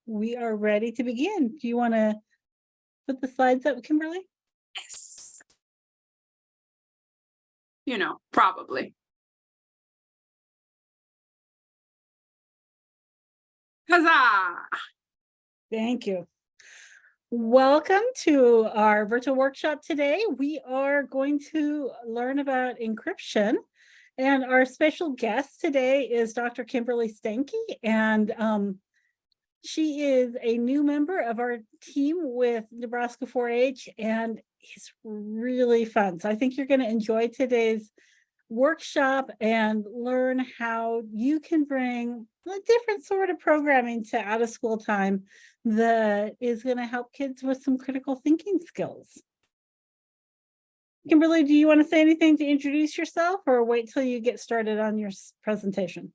We are ready to begin. Do you want to put the slides up, Kimberly? Yes. Probably. Huzzah! Thank you. Welcome to our virtual workshop today. We are going to learn about encryption, and our special guest today is Dr. Kimberly Stanke, and she is a new member of our team with Nebraska 4-H, and it's really fun. So I think you're going to enjoy today's workshop and learn how you can bring a different sort of programming to out of school time that is going to help kids with some critical thinking skills. Kimberly, do you want to say anything to introduce yourself, or wait till you get started on your presentation?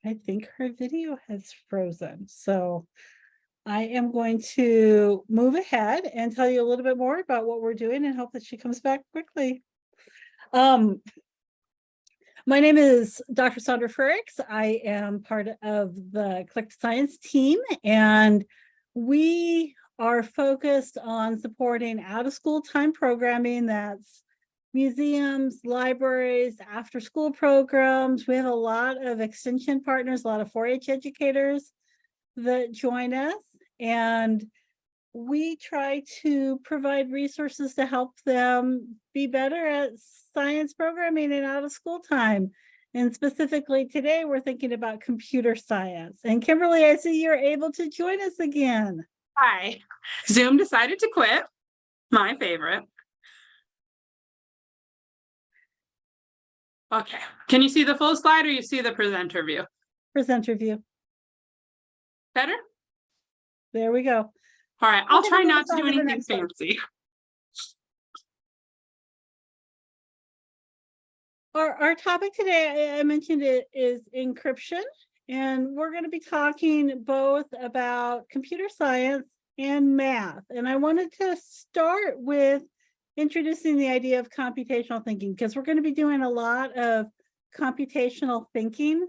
I think her video has frozen, so I am going to move ahead and tell you a little bit more about what we're doing and hope that she comes back quickly. My name is Dr. Sandra Frericks. I am part of the collective science team, and we are focused on supporting out-of-school time programming. That's museums, libraries, after-school programs. We have a lot of extension partners, a lot of 4-H educators that join us, and we try to provide resources to help them be better at science programming and out of school time. And specifically today, we're thinking about computer science. And Kimberly, I see you're able to join us again. Hi. Zoom decided to quit. My favorite. Okay. Can you see the full slide, or you see the presenter view? Presenter view. Better? There we go. All right. I'll try not to do anything fancy. Our topic today, I mentioned it, is encryption. And we're going to be talking both about computer science and math. And I wanted to start with introducing the idea of computational thinking, because we're going to be doing a lot of computational thinking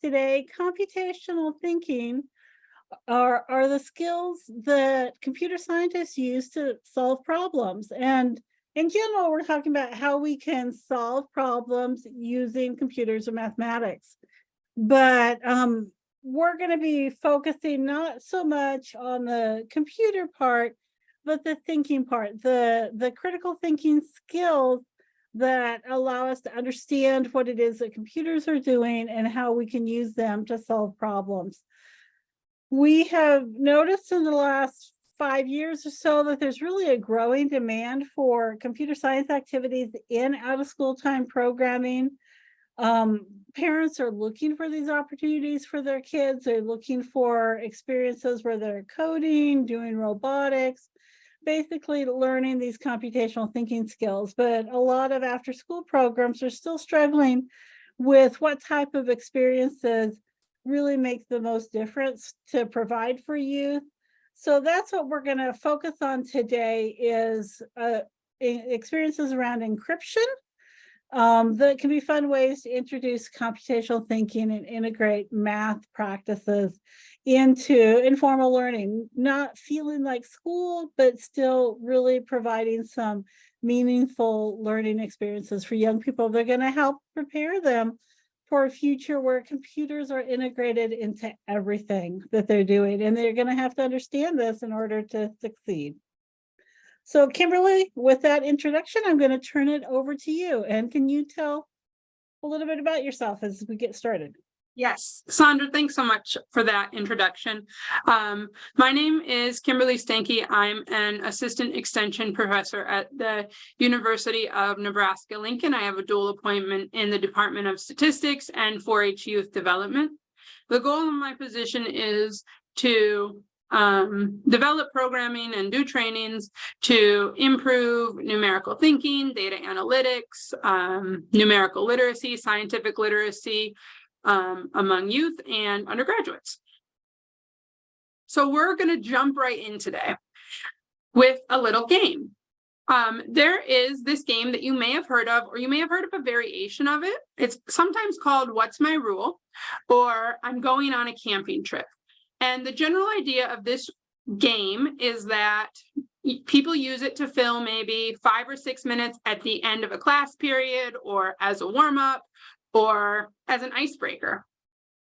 today. Computational thinking are the skills that computer scientists use to solve problems. And in general, we're talking about how we can solve problems using computers or mathematics. But we're going to be focusing not so much on the computer part, but the thinking part, the critical thinking skills that allow us to understand what it is that computers are doing and how we can use them to solve problems. We have noticed in the last 5 years or so that there's really a growing demand for computer science activities in out-of-school time programming. Parents are looking for these opportunities for their kids. They're looking for experiences where they're coding, doing robotics, basically learning these computational thinking skills. But a lot of after-school programs are still struggling with what type of experiences really make the most difference to provide for youth. So that's what we're going to focus on today, is experiences around encryption that can be fun ways to introduce computational thinking and integrate math practices into informal learning, not feeling like school, but still really providing some meaningful learning experiences for young people. They're going to help prepare them for a future where computers are integrated into everything that they're doing, and they're going to have to understand this in order to succeed. So Kimberly, with that introduction, I'm going to turn it over to you. And can you tell a little bit about yourself as we get started? Yes, Sandra, thanks so much for that introduction. My name is Kimberly Stanke. I'm an assistant extension professor at the University of Nebraska, Lincoln. I have a dual appointment in the Department of Statistics and 4-H Youth Development. The goal of my position is to develop programming and do trainings to improve numerical thinking, data analytics, numerical literacy, scientific literacy, among youth and undergraduates. So we're going to jump right in today with a little game. There is this game that you may have heard of, or you may have heard of a variation of it. It's sometimes called What's My Rule, or I'm going on a camping trip. And the general idea of this game is that people use it to fill maybe 5 or 6 minutes at the end of a class period, or as a warm-up, or as an icebreaker.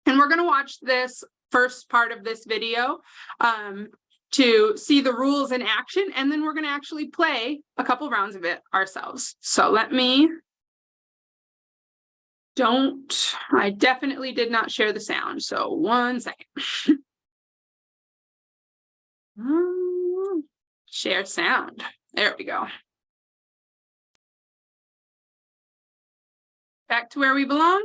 And we're going to watch this first part of this video to see the rules in action, and then we're going to actually play a couple rounds of it ourselves. So I definitely did not share the sound, so 1 second. Share sound. There we go. Back to where we belong.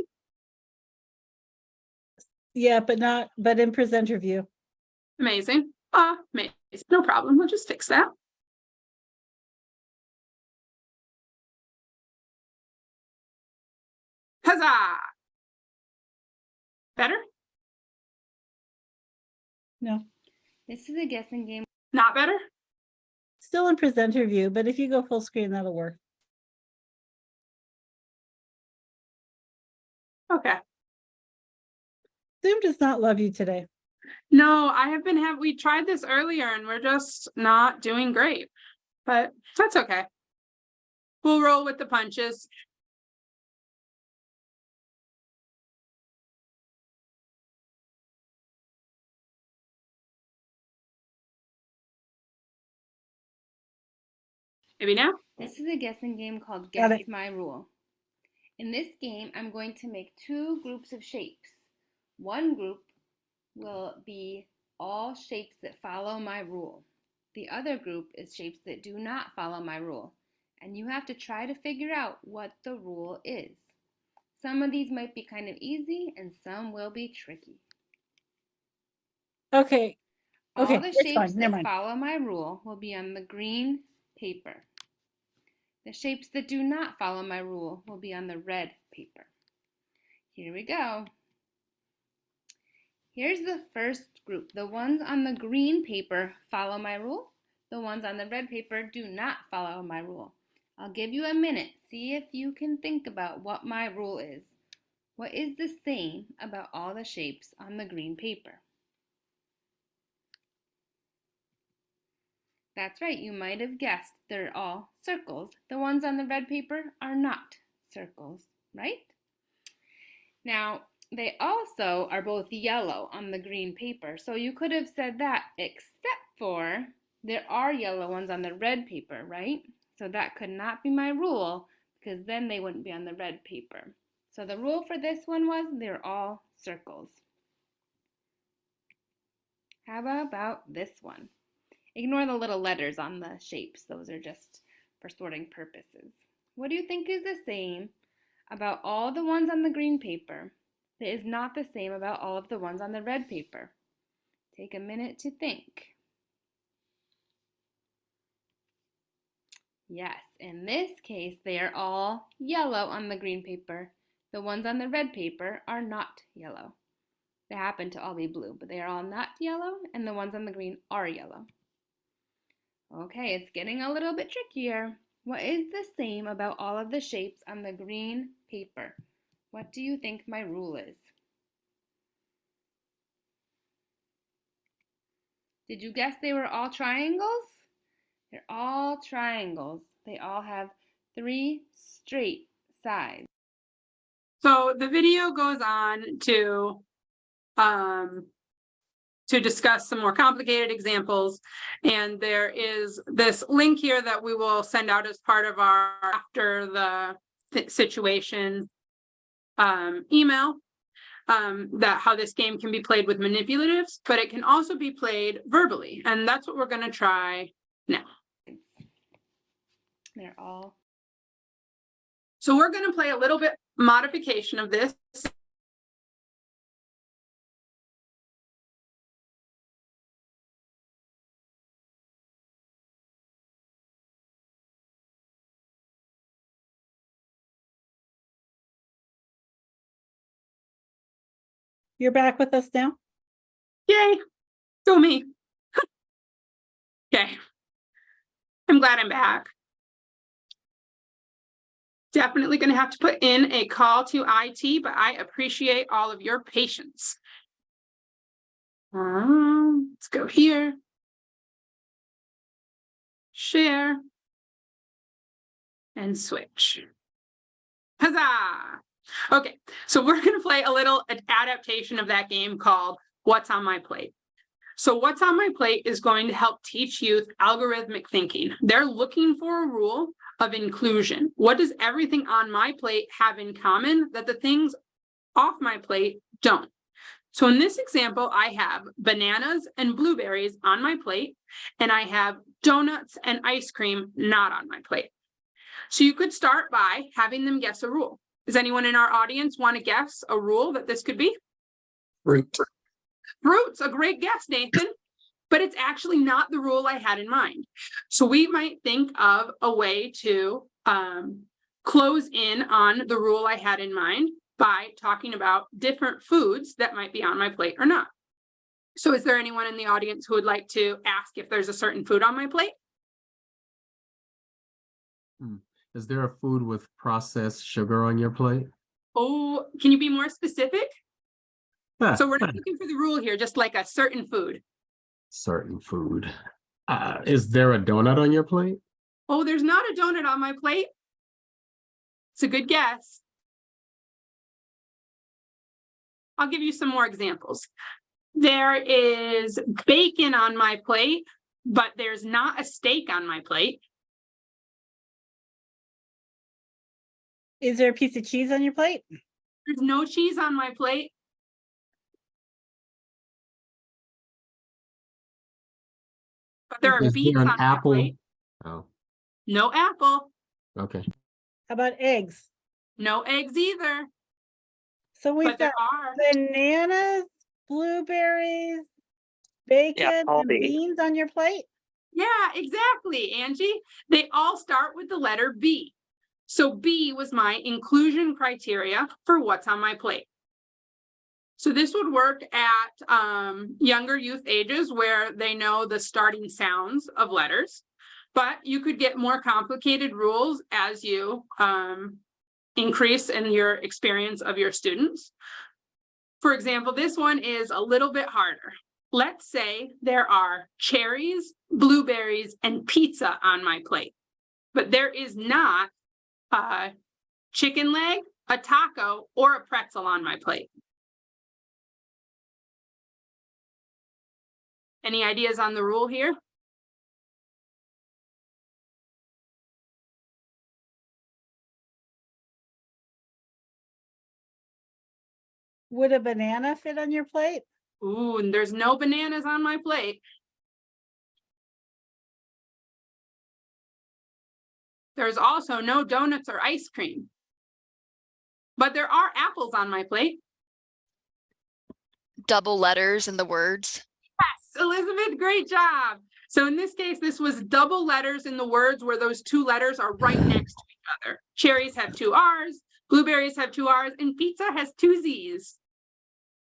Yeah, but in presenter view. Amazing. Amazing. No problem. We'll just fix that. Huzzah! Better? No, This is a guessing game. Not better? still in presenter view, but if you go full screen, that'll work. Okay. Zoom does not love you today. No, we tried this earlier and we're just not doing great, but that's okay. We'll roll with the punches. Maybe now? This is a guessing game called Got Guess it. My Rule. In this game, I'm going to make 2 groups of shapes. One group will be all shapes that follow my rule. The other group is shapes that do not follow my rule. And you have to try to figure out what the rule is. Some of these might be kind of easy and some will be tricky. Okay. Okay, All the it's shapes fine. Never that mind. follow my rule will be on the green paper. The shapes that do not follow my rule will be on the red paper. Here we go. Here's the first group. The ones on the green paper follow my rule. The ones on the red paper do not follow my rule. I'll give you a minute. See if you can think about what my rule is. What is the same about all the shapes on the green paper? That's right, you might have guessed they're all circles. The ones on the red paper are not circles, right? Now, they also are both yellow on the green paper, so you could have said that, except for there are yellow ones on the red paper, right? So that could not be my rule, because then they wouldn't be on the red paper. So the rule for this one was they're all circles. How about this one? Ignore the little letters on the shapes. Those are just for sorting purposes. What do you think is the same about all the ones on the green paper that is not the same about all of the ones on the red paper? Take a minute to think. Yes, in this case, they are all yellow on the green paper. The ones on the red paper are not yellow. They happen to all be blue, but they are all not yellow, and the ones on the green are yellow. Okay, it's getting a little bit trickier. What is the same about all of the shapes on the green paper? What do you think my rule is? Did you guess they were all triangles? They're all triangles. They all have 3 straight sides. So the video goes on to discuss some more complicated examples, and there is this link here that we will send out as part of our after the situation email, that how this game can be played with manipulatives, but it can also be played verbally, and that's what we're going to try now. They're all. So we're going to play a little bit modification of this. You're back with us now? Yay, go me. Okay, I'm glad I'm back. Definitely going to have to put in a call to IT, but I appreciate all of your patience. Let's go here. Share. And switch. Huzzah! Okay, so we're going to play a little adaptation of that game called What's on My Plate. So What's on My Plate is going to help teach youth algorithmic thinking. They're looking for a rule of inclusion. What does everything on my plate have in common that the things off my plate don't? So in this example, I have bananas and blueberries on my plate, and I have donuts and ice cream not on my plate. So you could start by having them guess a rule. Does anyone in our audience want to guess a rule that this could be? Fruit. Fruit's a great guess, Nathan, but it's actually not the rule I had in mind. So we might think of a way to close in on the rule I had in mind by talking about different foods that might be on my plate or not. So is there anyone in the audience who would like to ask if there's a certain food on my plate? Is there a food with processed sugar on your plate? Oh, can you be more specific? Ah, So we're not looking for the rule here, just like a certain food. certain food. Is there a donut on your plate? Oh, there's not a donut on my plate. It's a good guess. I'll give you some more examples. There is bacon on my plate, but there's not a steak on my plate. Is there a piece of cheese on your plate? There's no cheese on my plate. But there are Is beets there an on my apple? plate. Oh, No apple. okay. How about eggs? No eggs either. So we've But there got are. bananas, blueberries, bacon, all and B. beans on your plate. Yeah, exactly, Angie. They all start with the letter B. So B was my inclusion criteria for what's on my plate. So this would work at younger youth ages where they know the starting sounds of letters, but you could get more complicated rules as you increase in your experience of your students. For example, this one is a little bit harder. Let's say there are cherries, blueberries, and pizza on my plate, but there is not a chicken leg, a taco, or a pretzel on my plate. Any ideas on the rule here? Would a banana fit on your plate? Ooh, and there's no bananas on my plate. There's also no donuts or ice cream. But there are apples on my plate. Double letters in the words. Yes, Elizabeth, great job. So in this case, this was double letters in the words where those two letters are right next to each other. Cherries have two R's, blueberries have two R's, and pizza has two Z's.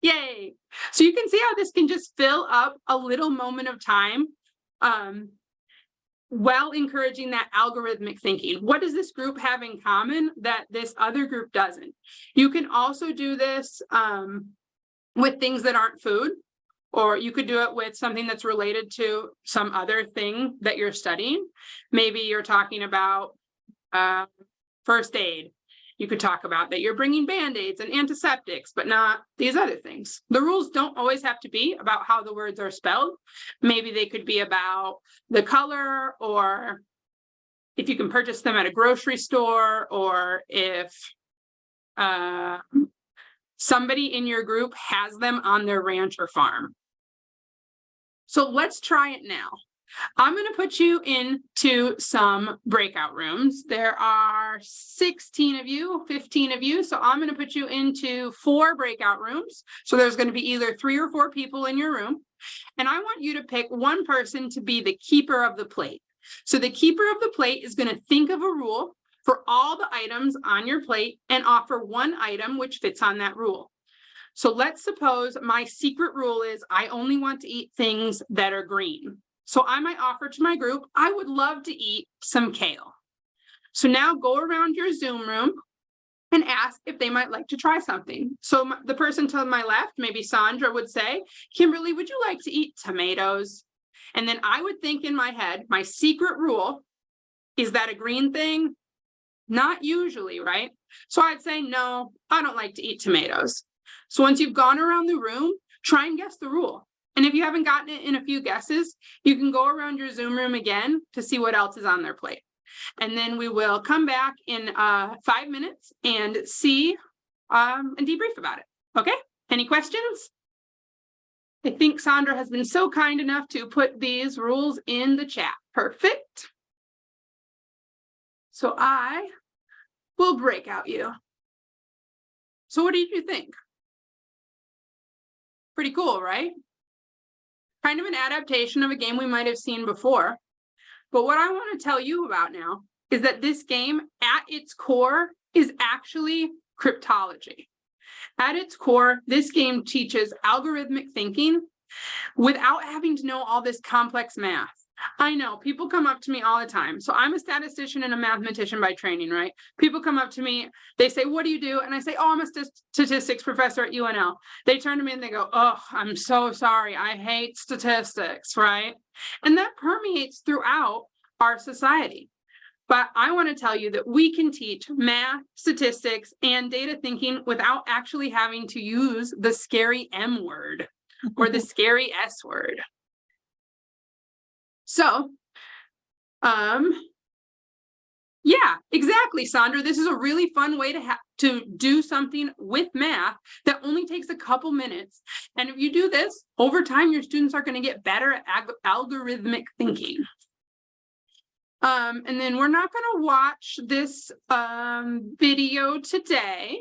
Yay. So you can see how this can just fill up a little moment of time while encouraging that algorithmic thinking. What does this group have in common that this other group doesn't? You can also do this with things that aren't food, or you could do it with something that's related to some other thing that you're studying. Maybe you're talking about first aid. You could talk about that you're bringing Band-Aids and antiseptics, but not these other things. The rules don't always have to be about how the words are spelled. Maybe they could be about the color, or if you can purchase them at a grocery store, or if somebody in your group has them on their ranch or farm. So let's try it now. I'm going to put you into some breakout rooms. There are 16 of you, 15 of you. So I'm going to put you into 4 breakout rooms. So there's going to be either 3 or 4 people in your room. And I want you to pick one person to be the keeper of the plate. So the keeper of the plate is going to think of a rule for all the items on your plate and offer one item which fits on that rule. So let's suppose my secret rule is I only want to eat things that are green. So I might offer to my group, I would love to eat some kale. So now go around your Zoom room and ask if they might like to try something. So the person to my left, maybe Sandra, would say, Kimberly, would you like to eat tomatoes? And then I would think in my head, my secret rule, is that a green thing? Not usually, right? So I'd say, no, I don't like to eat tomatoes. So once you've gone around the room, try and guess the rule. And if you haven't gotten it in a few guesses, you can go around your Zoom room again to see what else is on their plate. And then we will come back in 5 minutes and see and debrief about it. Okay? Any questions? I think Sandra has been so kind enough to put these rules in the chat. Perfect. So I will break out you. So what did you think? Pretty cool, right? Kind of an adaptation of a game we might have seen before. But what I want to tell you about now is that this game at its core is actually cryptology. At its core, this game teaches algorithmic thinking without having to know all this complex math. I know people come up to me all the time. So I'm a statistician and a mathematician by training, right? People come up to me, they say, what do you do? And I say, oh, I'm a statistics professor at UNL. They turn to me and they go, oh, I'm so sorry. I hate statistics, right? And that permeates throughout our society. But I want to tell you that we can teach math, statistics, and data thinking without actually having to use the scary M word or the scary S word. So, yeah, exactly, Sandra. This is a really fun way to do something with math that only takes a couple minutes. And if you do this, over time, your students are going to get better at algorithmic thinking. And then we're not going to watch this video today.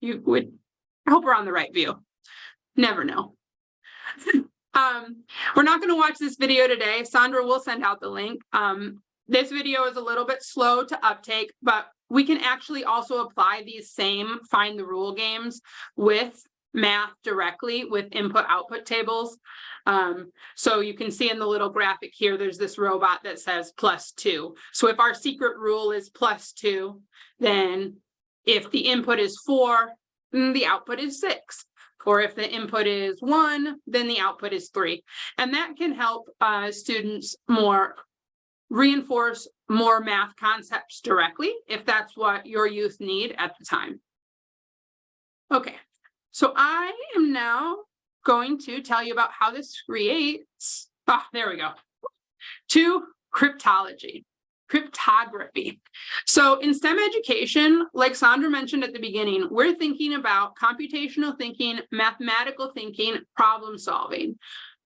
I hope we're on the right view. Never know. We're not going to watch this video today. Sandra will send out the link. This video is a little bit slow to uptake, but we can actually also apply these same find the rule games with math directly with input-output tables. So you can see in the little graphic here, there's this robot that says +2. So if our secret rule is +2, then if the input is 4, then the output is 6. Or if the input is 1, then the output is 3. And that can help students reinforce more math concepts directly, if that's what your youth need at the time. Okay, so I am now going to tell you about how this creates, there we go, to cryptology. Cryptography. So in STEM education, like Sandra mentioned at the beginning, we're thinking about computational thinking, mathematical thinking, problem solving.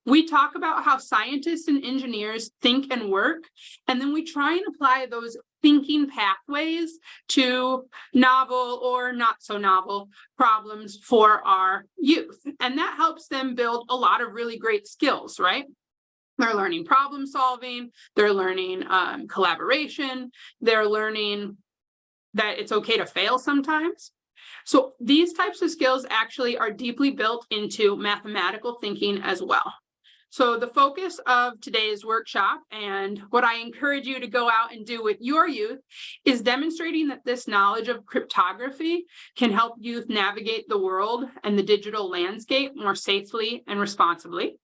We talk about how scientists and engineers think and work, and then we try and apply those thinking pathways to novel or not so novel problems for our youth. And that helps them build a lot of really great skills, right? They're learning problem solving, they're learning collaboration, they're learning that it's okay to fail sometimes. So these types of skills actually are deeply built into mathematical thinking as well. So the focus of today's workshop and what I encourage you to go out and do with your youth is demonstrating that this knowledge of cryptography can help youth navigate the world and the digital landscape more safely and responsibly,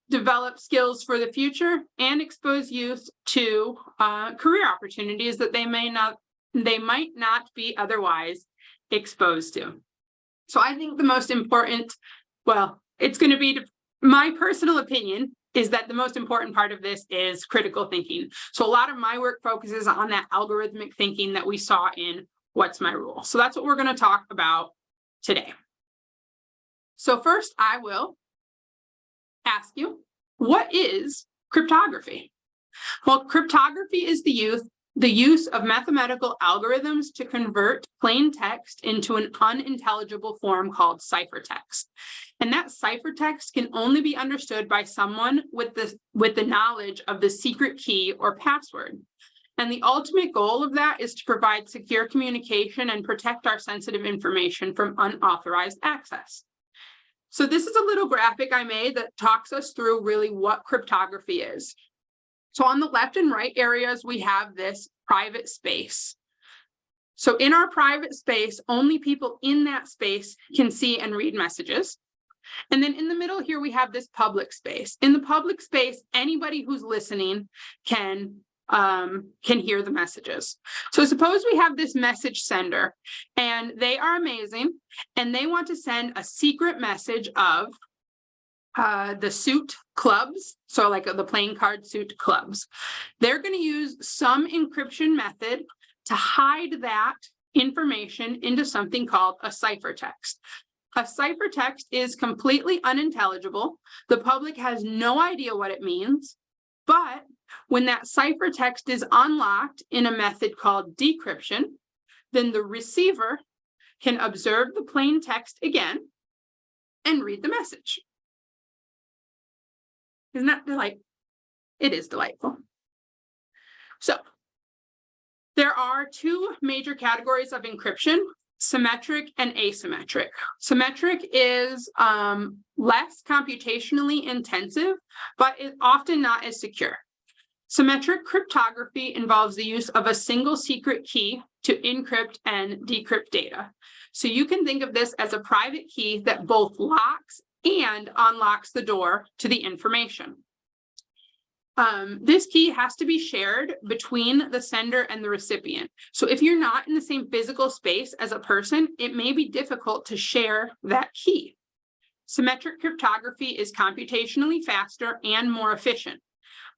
develop skills for the future, and expose youth to career opportunities that they might not be otherwise exposed to. So I think the most important, well, it's going to be my personal opinion is that the most important part of this is critical thinking. So a lot of my work focuses on that algorithmic thinking that we saw in What's My Rule? So that's what we're going to talk about today. So first, I will ask you, what is cryptography? Well, cryptography is the use of mathematical algorithms to convert plain text into an unintelligible form called ciphertext. And that ciphertext can only be understood by someone with the knowledge of the secret key or password. And the ultimate goal of that is to provide secure communication and protect our sensitive information from unauthorized access. So this is a little graphic I made that talks us through really what cryptography is. So on the left and right areas, we have this private space. So in our private space, only people in that space can see and read messages. And then in the middle here, we have this public space. In the public space, anybody who's listening can hear the messages. So suppose we have this message sender and they are amazing and they want to send a secret message of the suit clubs. So like the playing card suit clubs. They're going to use some encryption method to hide that information into something called a ciphertext. A ciphertext is completely unintelligible. The public has no idea what it means, but when that ciphertext is unlocked in a method called decryption, then the receiver can observe the plain text again and read the message. Isn't that delightful? It is delightful. So there are two major categories of encryption: symmetric and asymmetric. Symmetric is less computationally intensive, but is often not as secure. Symmetric cryptography involves the use of a single secret key to encrypt and decrypt data. So you can think of this as a private key that both locks and unlocks the door to the information. This key has to be shared between the sender and the recipient. So if you're not in the same physical space as a person, it may be difficult to share that key. Symmetric cryptography is computationally faster and more efficient.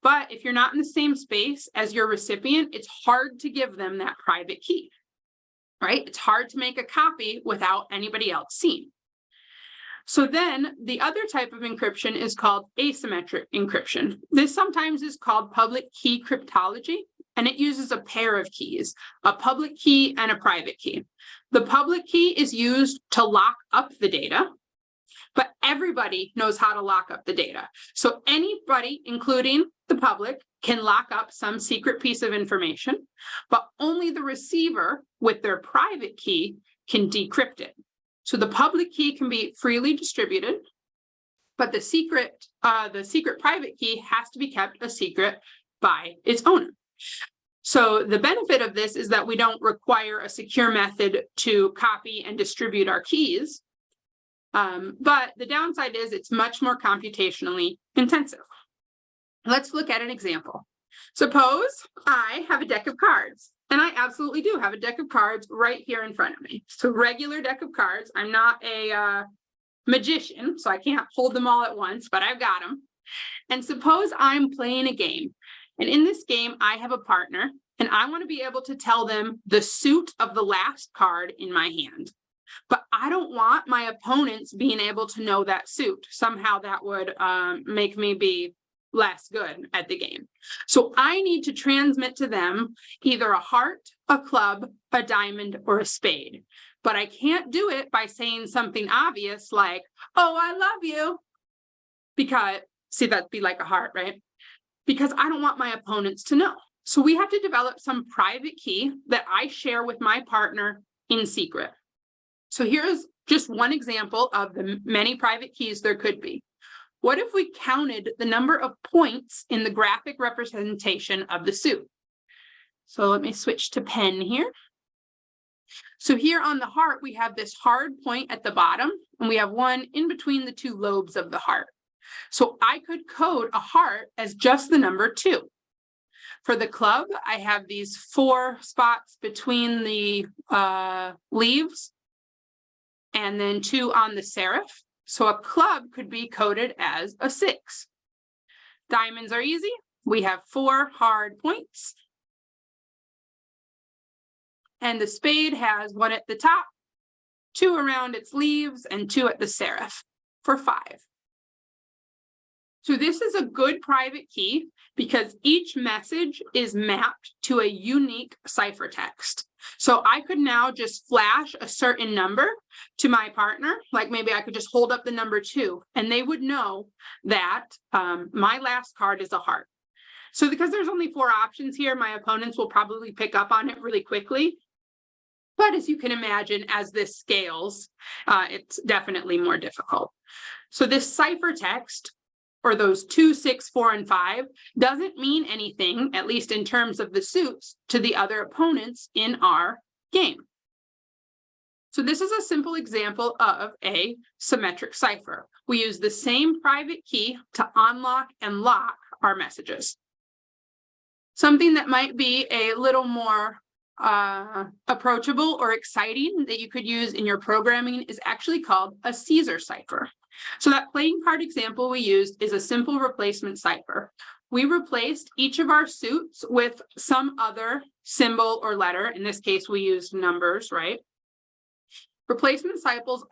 But if you're not in the same space as your recipient, it's hard to give them that private key, right? It's hard to make a copy without anybody else seeing. So then the other type of encryption is called asymmetric encryption. This sometimes is called public key cryptology, and it uses a pair of keys, a public key and a private key. The public key is used to lock up the data, but everybody knows how to lock up the data. So anybody, including the public, can lock up some secret piece of information, but only the receiver with their private key can decrypt it. So the public key can be freely distributed, but the secret private key has to be kept a secret by its owner. So the benefit of this is that we don't require a secure method to copy and distribute our keys. But the downside is it's much more computationally intensive. Let's look at an example. Suppose I have a deck of cards, and I absolutely do have a deck of cards right here in front of me. So regular deck of cards. I'm not a magician, so I can't hold them all at once, but I've got them. And suppose I'm playing a game, and in this game, I have a partner, and I want to be able to tell them the suit of the last card in my hand. But I don't want my opponents being able to know that suit. Somehow that would make me be less good at the game. So I need to transmit to them either a heart, a club, a diamond, or a spade. But I can't do it by saying something obvious like, oh, I love you. Because, see, that'd be like a heart, right? Because I don't want my opponents to know. So we have to develop some private key that I share with my partner in secret. So here's just one example of the many private keys there could be. What if we counted the number of points in the graphic representation of the suit? So let me switch to pen here. So here on the heart, we have this hard point at the bottom, and we have one in between the two lobes of the heart. So I could code a heart as just the number 2. For the club, I have these 4 spots between the leaves, and then 2 on the serif. So a club could be coded as a 6. Diamonds are easy. We have 4 hard points. And the spade has 1 at the top, 2 around its leaves, and 2 at the serif for 5. So this is a good private key because each message is mapped to a unique ciphertext. So I could now just flash a certain number to my partner, like maybe I could just hold up the number 2, and they would know that my last card is a heart. So because there's only 4 options here, my opponents will probably pick up on it really quickly. But as you can imagine, as this scales, it's definitely more difficult. So this ciphertext or those 2, 6, 4, and 5, doesn't mean anything, at least in terms of the suits, to the other opponents in our game. So this is a simple example of a symmetric cipher. We use the same private key to unlock and lock our messages. Something that might be a little more approachable or exciting that you could use in your programming is actually called a Caesar cipher. So that playing card example we used is a simple replacement cipher. We replaced each of our suits with some other symbol or letter. In this case, we used numbers, right? Replacement ciphers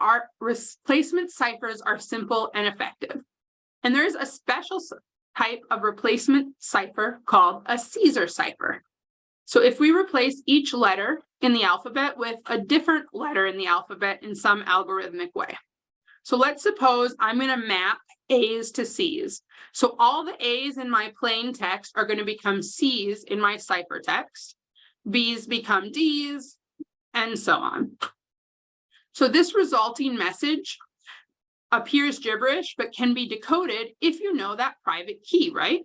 are simple and effective. And there's a special type of replacement cipher called a Caesar cipher. So if we replace each letter in the alphabet with a different letter in the alphabet in some algorithmic way. So let's suppose I'm going to map A's to C's. So all the A's in my plain text are going to become C's in my ciphertext. B's become D's, and so on. So this resulting message appears gibberish, but can be decoded if you know that private key, right?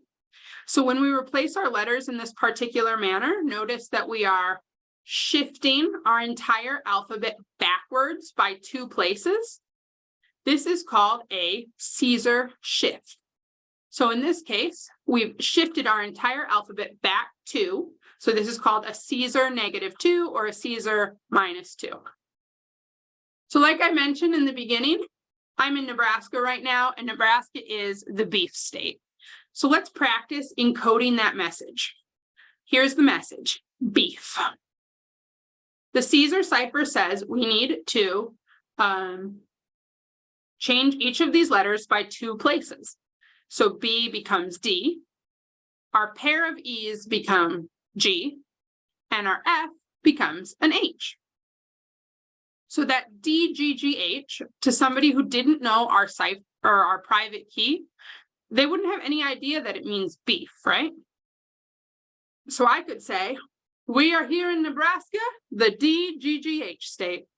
So when we replace our letters in this particular manner, notice that we are shifting our entire alphabet backwards by 2 places. This is called a Caesar shift. So in this case, we've shifted our entire alphabet back 2. So this is called a Caesar -2 or a Caesar -2. So like I mentioned in the beginning, I'm in Nebraska right now, and Nebraska is the beef state. So let's practice encoding that message. Here's the message, beef. The Caesar cipher says we need to change each of these letters by 2 places. So B becomes D, our pair of E's become G, and our F becomes an H. So that DGGH, to somebody who didn't know our cipher or our private key, they wouldn't have any idea that it means beef, right? So I could say, we are here in Nebraska, the DGGH state.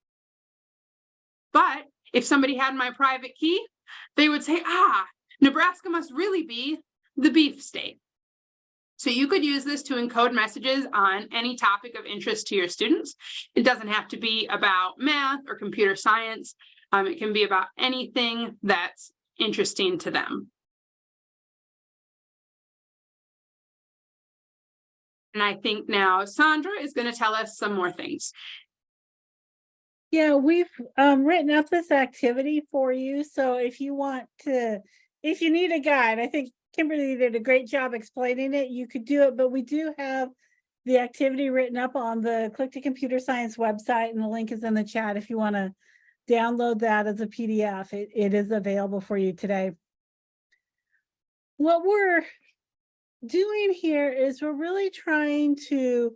But if somebody had my private key, they would say, Nebraska must really be the beef state. So you could use this to encode messages on any topic of interest to your students. It doesn't have to be about math or computer science. It can be about anything that's interesting to them. And I think now Sandra is going to tell us some more things. Yeah, we've written up this activity for you. So if you need a guide, I think Kimberly did a great job explaining it. You could do it, but we do have the activity written up on the Click to Computer Science website, and the link is in the chat if you want to download that as a PDF. It is available for you today. What we're doing here is we're really trying to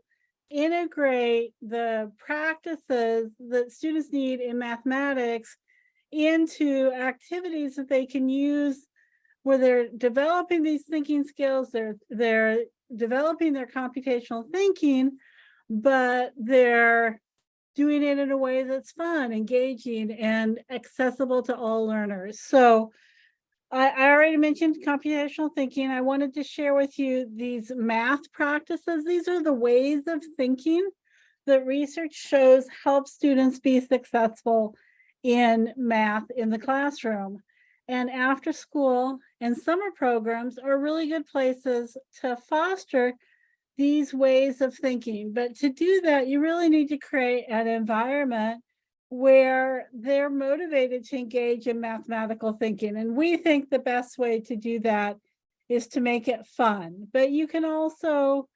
integrate the practices that students need in mathematics into activities that they can use where they're developing these thinking skills, they're developing their computational thinking, but they're doing it in a way that's fun, engaging, and accessible to all learners. So I already mentioned computational thinking. I wanted to share with you these math practices. These are the ways of thinking that research shows help students be successful in math in the classroom. And after school and summer programs are really good places to foster these ways of thinking. But to do that, you really need to create an environment where they're motivated to engage in mathematical thinking. And we think the best way to do that is to make it fun. But you can also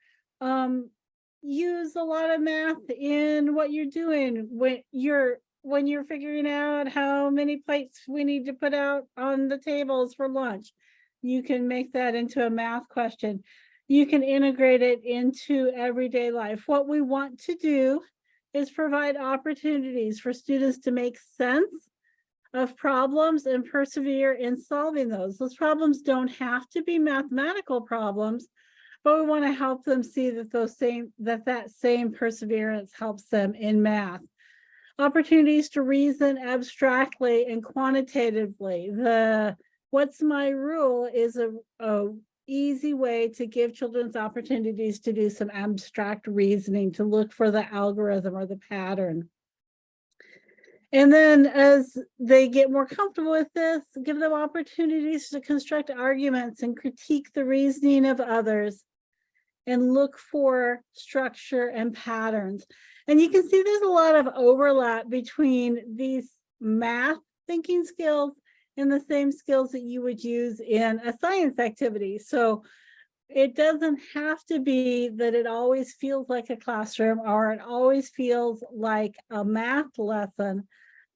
use a lot of math in what you're doing when you're figuring out how many plates we need to put out on the tables for lunch. You can make that into a math question. You can integrate it into everyday life. What we want to do is provide opportunities for students to make sense of problems and persevere in solving those. Those problems don't have to be mathematical problems, but we want to help them see that that same perseverance helps them in math. Opportunities to reason abstractly and quantitatively. The What's My Rule is a easy way to give children opportunities to do some abstract reasoning, to look for the algorithm or the pattern. And then as they get more comfortable with this, give them opportunities to construct arguments and critique the reasoning of others and look for structure and patterns. And you can see there's a lot of overlap between these math thinking skills and the same skills that you would use in a science activity. So it doesn't have to be that it always feels like a classroom or it always feels like a math lesson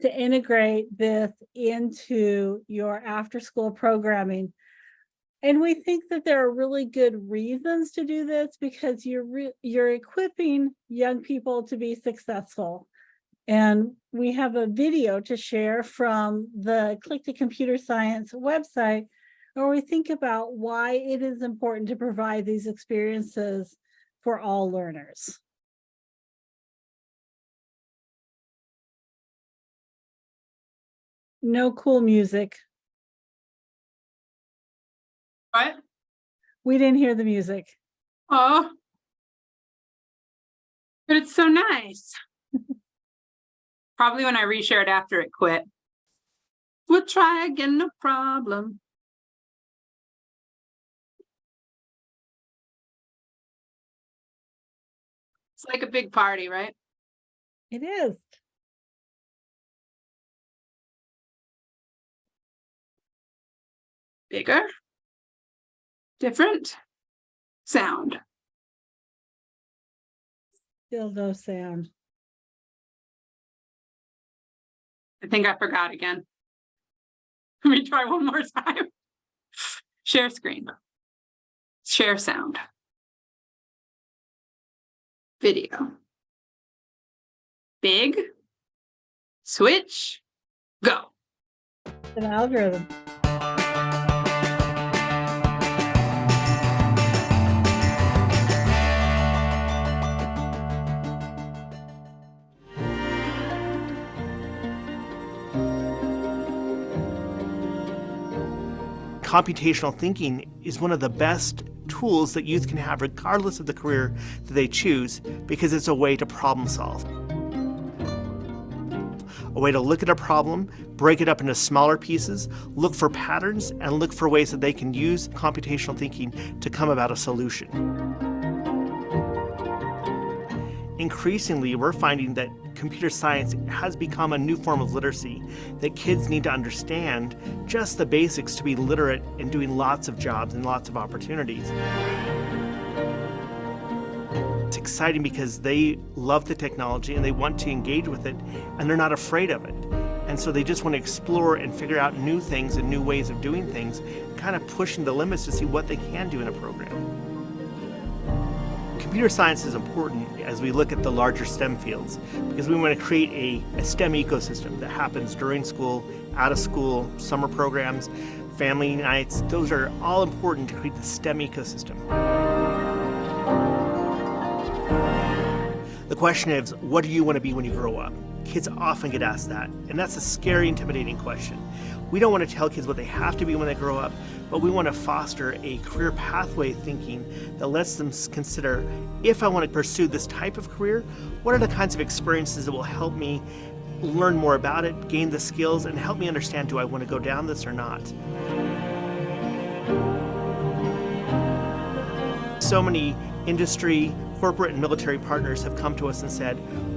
to integrate this into your after-school programming. And we think that there are really good reasons to do this because you're equipping young people to be successful. And we have a video to share from the Click to Computer Science website where we think about why it is important to provide these experiences for all learners. No cool music. What? We didn't hear the music. Oh, but it's so nice. Probably when I reshared after it quit. We'll try again, no problem. It's like a big party, right? It is. Bigger, different sound. Still no sound. I think I forgot again. Let me try one more time. Share screen. Share sound. Video. Big. Switch. Go. An algorithm. Computational thinking is one of the best tools that youth can have regardless of the career that they choose because it's a way to problem solve. A way to look at a problem, break it up into smaller pieces, look for patterns, and look for ways that they can use computational thinking to come about a solution. Increasingly, we're finding that computer science has become a new form of literacy, that kids need to understand just the basics to be literate in doing lots of jobs and lots of opportunities. It's exciting because they love the technology and they want to engage with it and they're not afraid of it. And so they just want to explore and figure out new things and new ways of doing things, kind of pushing the limits to see what they can do in a program. Computer science is important as we look at the larger STEM fields because we want to create a STEM ecosystem that happens during school, out of school, summer programs, family nights. Those are all important to create the STEM ecosystem. The question is, what do you want to be when you grow up? Kids often get asked that, and that's a scary, intimidating question. We don't want to tell kids what they have to be when they grow up, but we want to foster a career pathway thinking that lets them consider, if I want to pursue this type of career, what are the kinds of experiences that will help me learn more about it, gain the skills, and help me understand, do I want to go down this or not? So many industry, corporate, and military partners have come to us and said,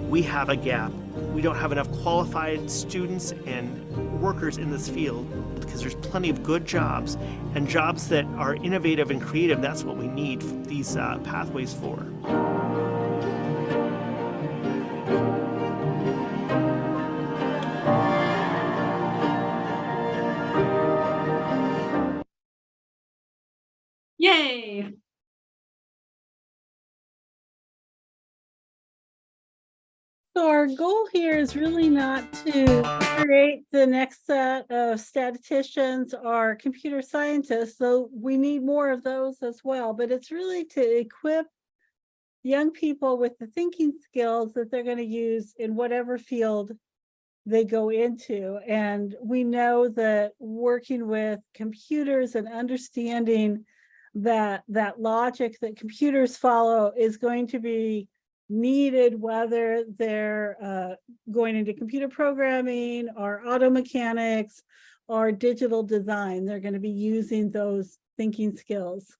we have a gap. We don't have enough qualified students and workers in this field because there's plenty of good jobs and jobs that are innovative and creative. That's what we need these pathways for. Yay! So our goal here is really not to create the next set of statisticians or computer scientists, though we need more of those as well, but it's really to equip young people with the thinking skills that they're going to use in whatever field they go into. And we know that working with computers and understanding that logic that computers follow is going to be needed, whether they're going into computer programming or auto mechanics or digital design. They're going to be using those thinking skills.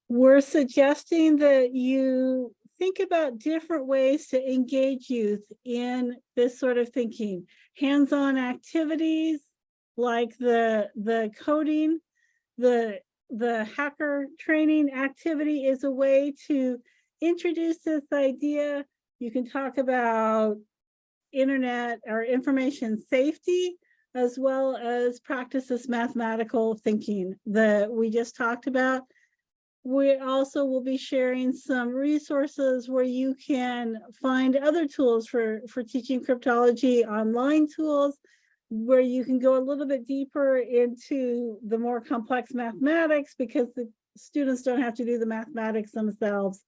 We're suggesting that you think about different ways to engage youth in this sort of thinking. Hands-on activities like the coding, the hacker training activity is a way to introduce this idea. You can talk about internet or information safety, as well as practice this mathematical thinking that we just talked about. We also will be sharing some resources where you can find other tools for teaching cryptology, online tools, where you can go a little bit deeper into the more complex mathematics because the students don't have to do the mathematics themselves.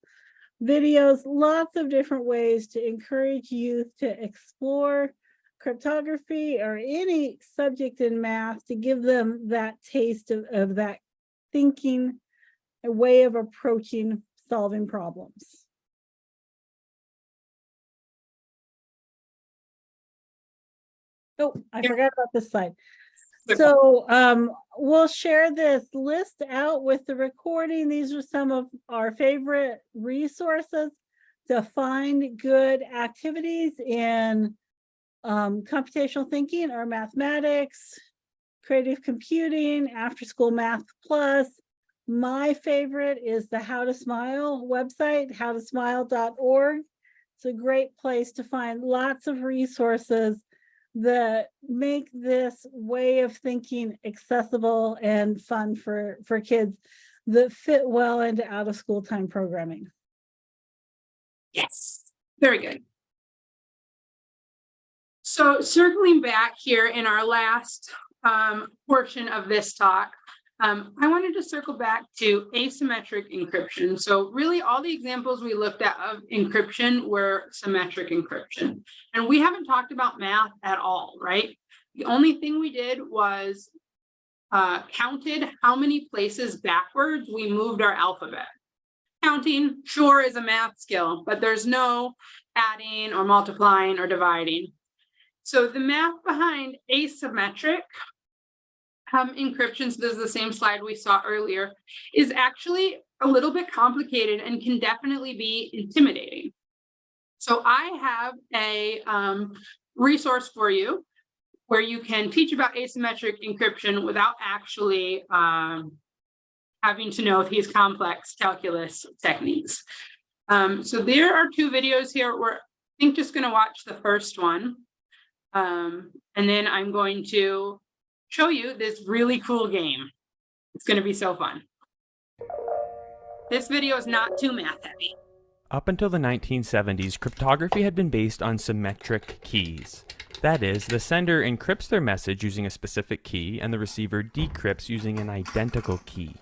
Videos, lots of different ways to encourage youth to explore cryptography or any subject in math, to give them that taste of that thinking, a way of approaching solving problems. Oh, I forgot about this slide. So we'll share this list out with the recording. These are some of our favorite resources to find good activities in computational thinking or mathematics, creative computing, after school math plus. My favorite is the How to Smile website, howtosmile.org. It's a great place to find lots of resources that make this way of thinking accessible and fun for kids that fit well into out of school time programming. Yes, very good. So circling back here in our last portion of this talk, I wanted to circle back to asymmetric encryption. So really all the examples we looked at of encryption were symmetric encryption. And we haven't talked about math at all, right? The only thing we did was counted how many places backwards we moved our alphabet. Counting, sure, is a math skill, but there's no adding or multiplying or dividing. So the math behind asymmetric encryption, so this is the same slide we saw earlier, is actually a little bit complicated and can definitely be intimidating. So I have a resource for you where you can teach about asymmetric encryption without actually having to know these complex calculus techniques. So there are two videos here. We're, I think, just going to watch the first one. And then I'm going to show you this really cool game. It's going to be so fun. This video is not too math heavy. Up until the 1970s, cryptography had been based on symmetric keys. That is, the sender encrypts their message using a specific key, and the receiver decrypts using an identical key.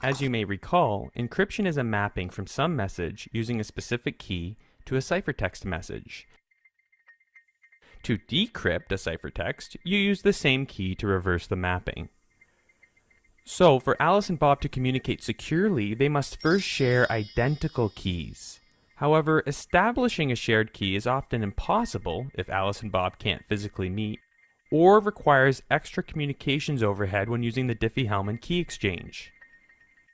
As you may recall, encryption is a mapping from some message using a specific key to a ciphertext message. To decrypt a ciphertext, you use the same key to reverse the mapping. So, for Alice and Bob to communicate securely, they must first share identical keys. However, establishing a shared key is often impossible if Alice and Bob can't physically meet, or requires extra communications overhead when using the Diffie-Hellman key exchange.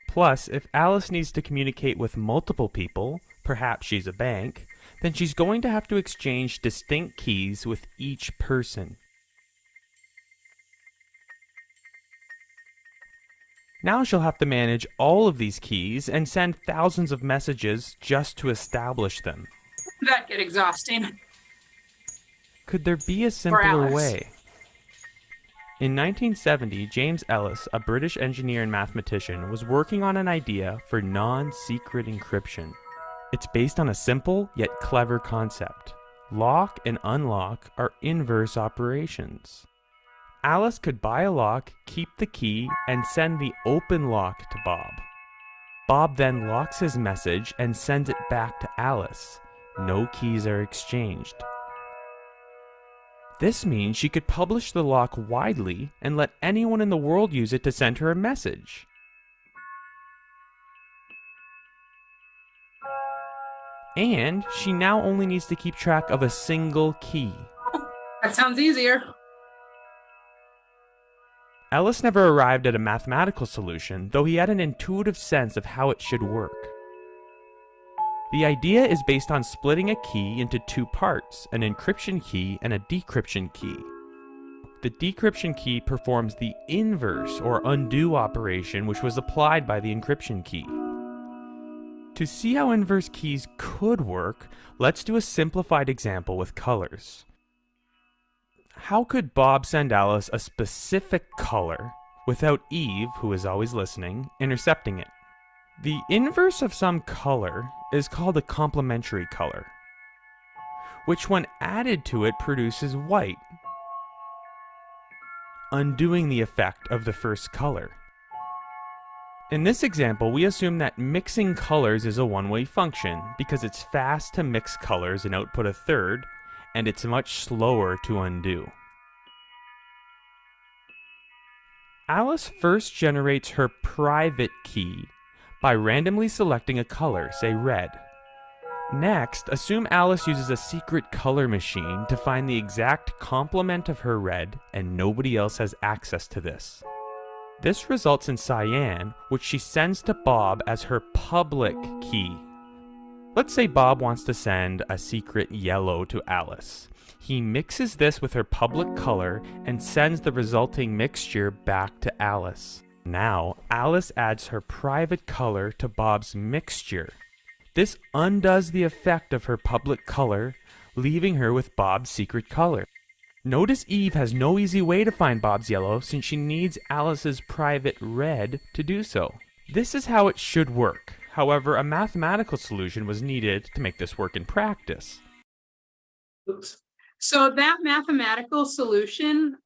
Plus, if Alice needs to communicate with multiple people, perhaps she's a bank, then she's going to have to exchange distinct keys with each person. Now she'll have to manage all of these keys and send thousands of messages just to establish them. That'd get exhausting. Could there be a simpler Alice. way? In 1970, James Ellis, a British engineer and mathematician, was working on an idea for non-secret encryption. It's based on a simple yet clever concept. Lock and unlock are inverse operations. Alice could buy a lock, keep the key, and send the open lock to Bob. Bob then locks his message and sends it back to Alice. no keys are exchanged. This means she could publish the lock widely and let anyone in the world use it to send her a message. And she now only needs to keep track of a single key. That sounds easier. Ellis never arrived at a mathematical solution, though he had an intuitive sense of how it should work. The idea is based on splitting a key into two parts, an encryption key and a decryption key. The decryption key performs the inverse or undo operation which was applied by the encryption key. To see how inverse keys could work, let's do a simplified example with colors. How could Bob send Alice a specific color without Eve, who is always listening, intercepting it? The inverse of some color is called a complementary color, which when added to it produces white, undoing the effect of the first color. In this example, we assume that mixing colors is a one-way function because it's fast to mix colors and output a third, and it's much slower to undo. Alice first generates her private key by randomly selecting a color, say red. Next, assume Alice uses a secret color machine to find the exact complement of her red, and nobody else has access to this. This results in cyan, which she sends to Bob as her public key. Let's say Bob wants to send a secret yellow to Alice. He mixes this with her public color and sends the resulting mixture back to Alice. Now, Alice adds her private color to Bob's mixture. This undoes the effect of her public color, leaving her with Bob's secret color. Notice Eve has no easy way to find Bob's yellow since she needs Alice's private red to do so. This is how it should work. However, a mathematical solution was needed to make this work in practice. Oops. So that mathematical solution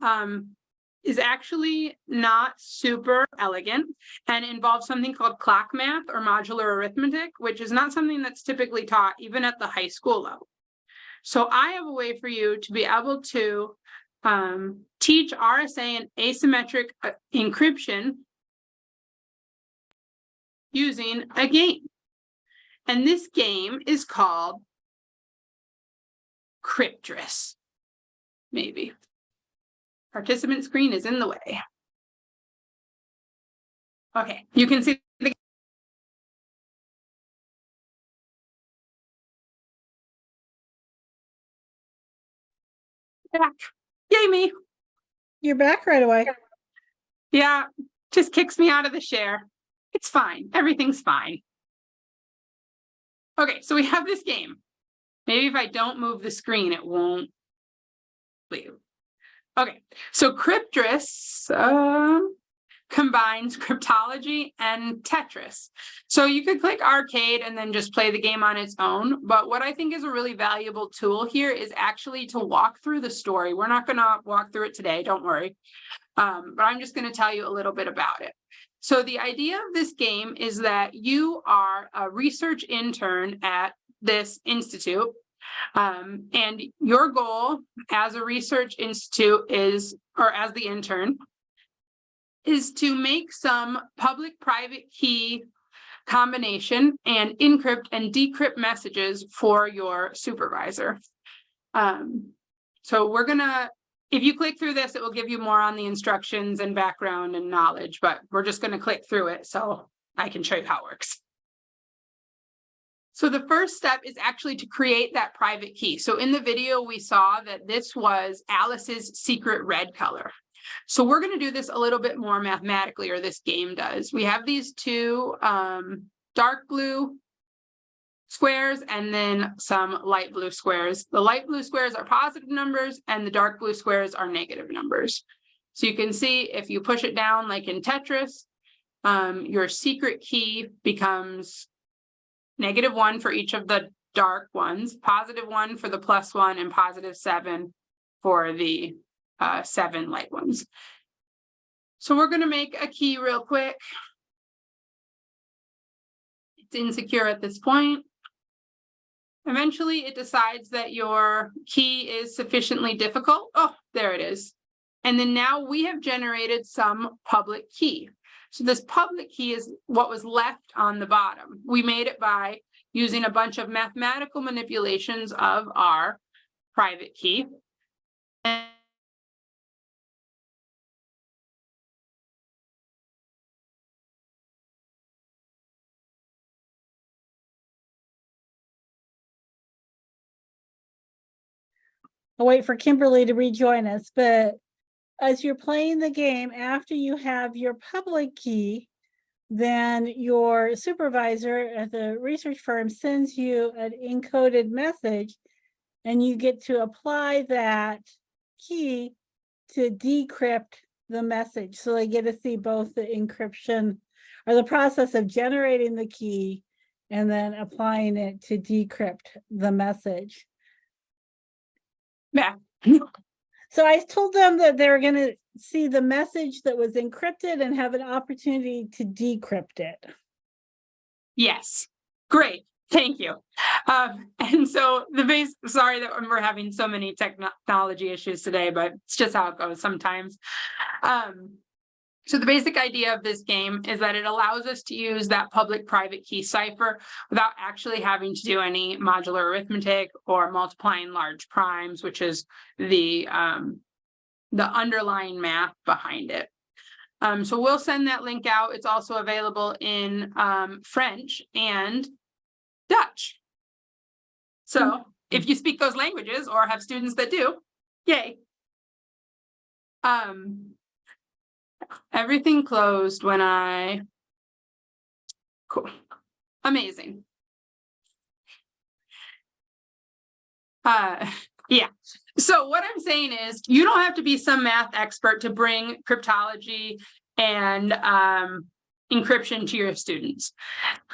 is actually not super elegant and involves something called clock math or modular arithmetic, which is not something that's typically taught even at the high school level. So I have a way for you to be able to teach RSA and asymmetric encryption using a game. And this game is called Cryptris. Maybe. Participant screen is in the way. Okay, you can see the back. Yay me. You're back right away. Yeah, just kicks me out of the share. It's fine. Everything's fine. Okay, so we have this game. Maybe if I don't move the screen, it won't leave. Okay, so Cryptris combines cryptology and Tetris. So you could click arcade and then just play the game on its own. But what I think is a really valuable tool here is actually to walk through the story. We're not going to walk through it today, don't worry. But I'm just going to tell you a little bit about it. So the idea of this game is that you are a research intern at this institute. And your goal as a research institute is, or as the intern, is to make some public-private key combination and encrypt and decrypt messages for your supervisor. So we're gonna, if you click through this, it will give you more on the instructions and background and knowledge, but we're just gonna click through it so I can show you how it works. So the first step is actually to create that private key. So in the video, we saw that this was Alice's secret red color. So we're going to do this a little bit more mathematically, or this game does. We have these two dark blue squares and then some light blue squares. The light blue squares are positive numbers and the dark blue squares are negative numbers. So you can see if you push it down like in Tetris, your secret key becomes -1 for each of the dark ones, +1 for the +1, and +7 for the 7 light ones. So we're going to make a key real quick. It's insecure at this point. Eventually, it decides that your key is sufficiently difficult. Oh, there it is. And then now we have generated some public key. So this public key is what was left on the bottom. We made it by using a bunch of mathematical manipulations of our private key. And I'll wait for Kimberly to rejoin us, but as you're playing the game, after you have your public key, then your supervisor at the research firm sends you an encoded message, and you get to apply that key to decrypt the message. So they get to see both the encryption or the process of generating the key and then applying it to decrypt the message. yeah. So I told them that they were going to see the message that was encrypted and have an opportunity to decrypt it. Yes, great, thank you. And so sorry that we're having so many technology issues today, but it's just how it goes sometimes. So the basic idea of this game is that it allows us to use that public-private key cipher without actually having to do any modular arithmetic or multiplying large primes, which is the underlying math behind it. So we'll send that link out. It's also available in French and Dutch. So if you speak those languages or have students that do, yay. Everything closed when cool. Amazing. Yeah. So what I'm saying is you don't have to be some math expert to bring cryptology and encryption to your students.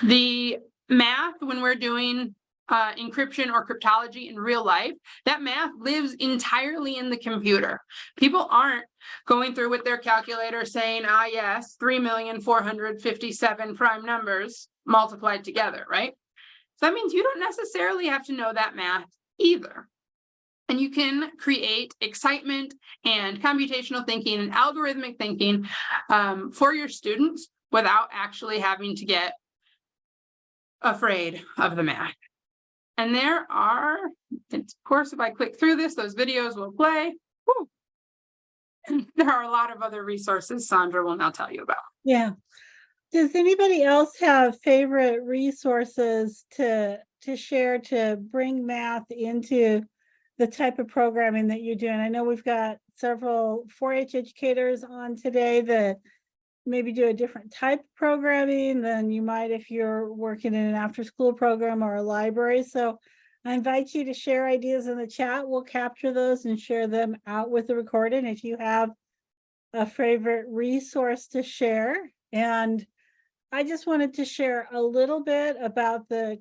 The math, when we're doing encryption or cryptology in real life, that math lives entirely in the computer. People aren't going through with their calculator saying, ah, yes, 3,457 prime numbers multiplied together, right? So that means you don't necessarily have to know that math either. And you can create excitement and computational thinking and algorithmic thinking for your students without actually having to get afraid of the math. And there are, of course, if I click through this, those videos will play. Woo. And there are a lot of other resources Sandra will now tell you about. Yeah. Does anybody else have favorite resources to share to bring math into the type of programming that you're doing? I know we've got several 4-H educators on today that maybe do a different type of programming than you might if you're working in an after-school program or a library. So I invite you to share ideas in the chat. We'll capture those and share them out with the recording if you have a favorite resource to share. And I just wanted to share a little bit about the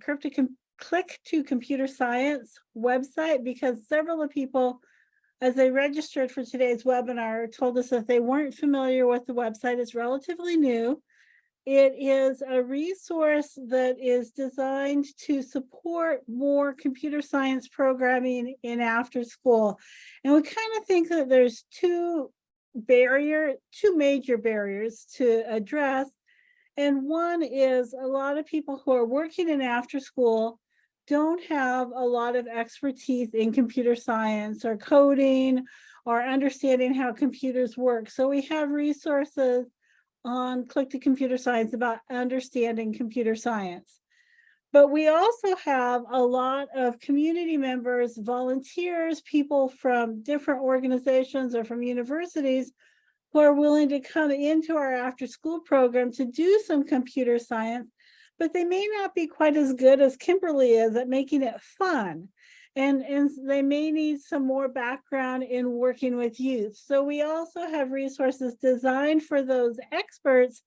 Click to Computer Science website, because several of the people, as they registered for today's webinar, told us that they weren't familiar with the website. It's relatively new. It is a resource that is designed to support more computer science programming in after school. And we kind of think that there's two major barriers to address. And one is a lot of people who are working in after school don't have a lot of expertise in computer science or coding or understanding how computers work. So we have resources on Click to Computer Science about understanding computer science. But we also have a lot of community members, volunteers, people from different organizations or from universities who are willing to come into our after-school program to do some computer science, but they may not be quite as good as Kimberly is at making it fun. And they may need some more background in working with youth. So we also have resources designed for those experts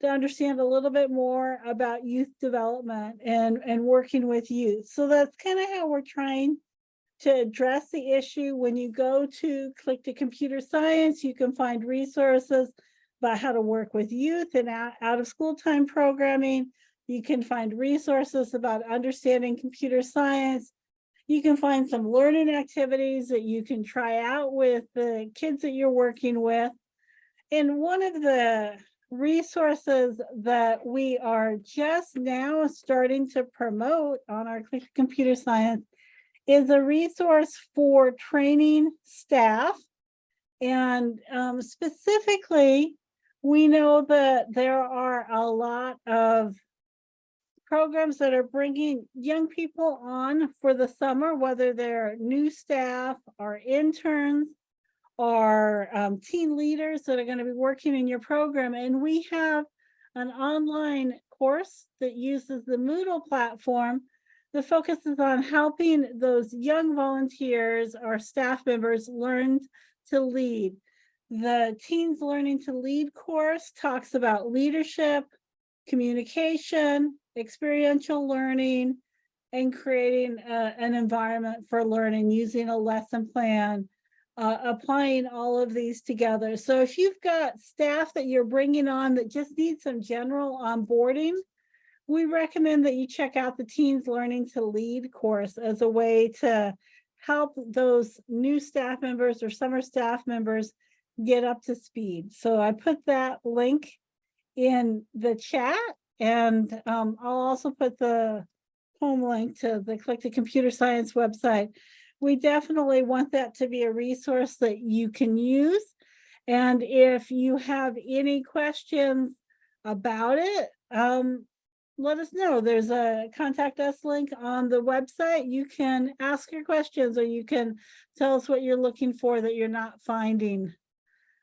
to understand a little bit more about youth development and working with youth. So that's kind of how we're trying to address the issue. When you go to Click to Computer Science, you can find resources about how to work with youth and out of school time programming. You can find resources about understanding computer science. You can find some learning activities that you can try out with the kids that you're working with. And one of the resources that we are just now starting to promote on our Click Computer Science is a resource for training staff. And specifically, we know that there are a lot of programs that are bringing young people on for the summer, whether they're new staff or interns or team leaders that are going to be working in your program. And we have an online course that uses the Moodle platform that focuses on helping those young volunteers or staff members learn to lead. The Teens Learning to Lead course talks about leadership, communication, experiential learning, and creating an environment for learning using a lesson plan, applying all of these together. So if you've got staff that you're bringing on that just need some general onboarding, we recommend that you check out the Teens Learning to Lead course as a way to help those new staff members or summer staff members get up to speed. So I put that link in the chat, and I'll also put the home link to the Click to Computer Science website. We definitely want that to be a resource that you can use. And if you have any questions about it, let us know. There's a contact us link on the website. You can ask your questions, or you can tell us what you're looking for that you're not finding